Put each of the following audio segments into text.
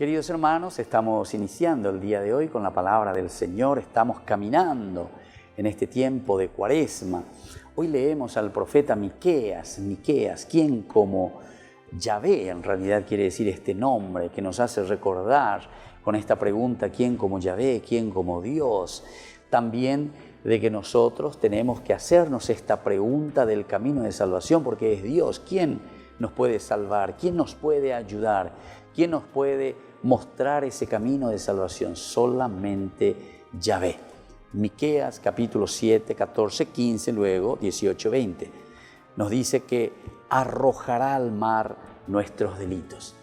Queridos hermanos, estamos iniciando el día de hoy con la palabra del Señor, estamos caminando en este tiempo de Cuaresma. Hoy leemos al profeta Miqueas, quien como Yahvé, en realidad quiere decir este nombre que nos hace recordar con esta pregunta, ¿quién como Yahvé, quién como Dios? También de que nosotros tenemos que hacernos esta pregunta del camino de salvación, porque es Dios quien nos puede salvar, quien nos puede ayudar, quien nos puede mostrar ese camino de salvación, solamente Yahvé. Miqueas capítulo 7, 14, 15, luego 18, 20. Nos dice que arrojará al mar nuestros delitos.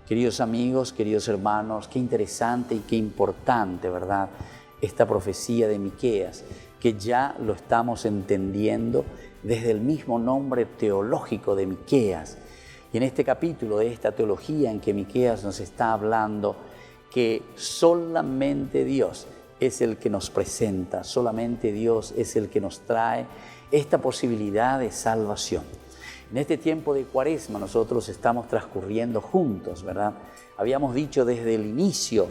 Queridos amigos, queridos hermanos, qué interesante y qué importante, ¿verdad? Esta profecía de Miqueas, que ya lo estamos entendiendo desde el mismo nombre teológico de Miqueas. Y en este capítulo de esta teología en que Miqueas nos está hablando que solamente Dios es el que nos presenta, solamente Dios es el que nos trae esta posibilidad de salvación. En este tiempo de Cuaresma nosotros estamos transcurriendo juntos, ¿verdad? Habíamos dicho desde el inicio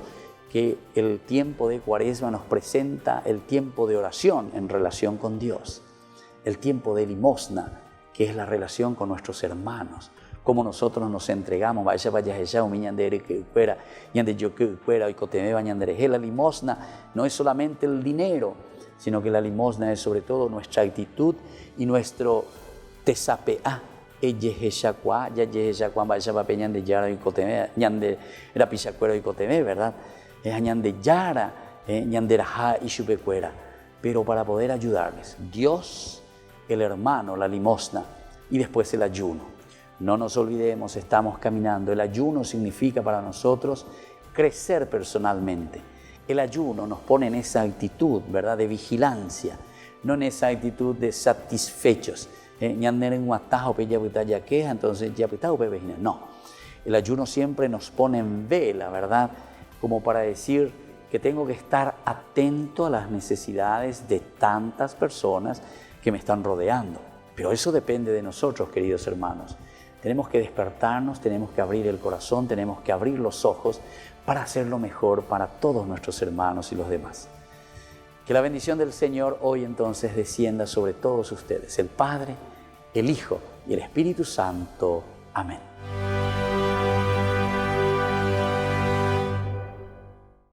que el tiempo de Cuaresma nos presenta el tiempo de oración en relación con Dios, el tiempo de limosna, que es la relación con nuestros hermanos, cómo nosotros nos entregamos. La limosna no es solamente el dinero, sino que la limosna es sobre todo nuestra actitud y nuestro tesapeá. ¿Verdad? Pero para poder ayudarles, Dios, el hermano, la limosna y después el ayuno. No nos olvidemos, estamos caminando. El ayuno significa para nosotros crecer personalmente. El ayuno nos pone en esa actitud, ¿verdad?, de vigilancia, no en esa actitud de satisfechos. No, el ayuno siempre nos pone en vela, ¿verdad?, como para decir que tengo que estar atento a las necesidades de tantas personas que me están rodeando. Pero eso depende de nosotros, queridos hermanos. Tenemos que despertarnos, tenemos que abrir el corazón, tenemos que abrir los ojos para hacerlo mejor para todos nuestros hermanos y los demás. Que la bendición del Señor hoy entonces descienda sobre todos ustedes, el Padre, el Hijo y el Espíritu Santo. Amén.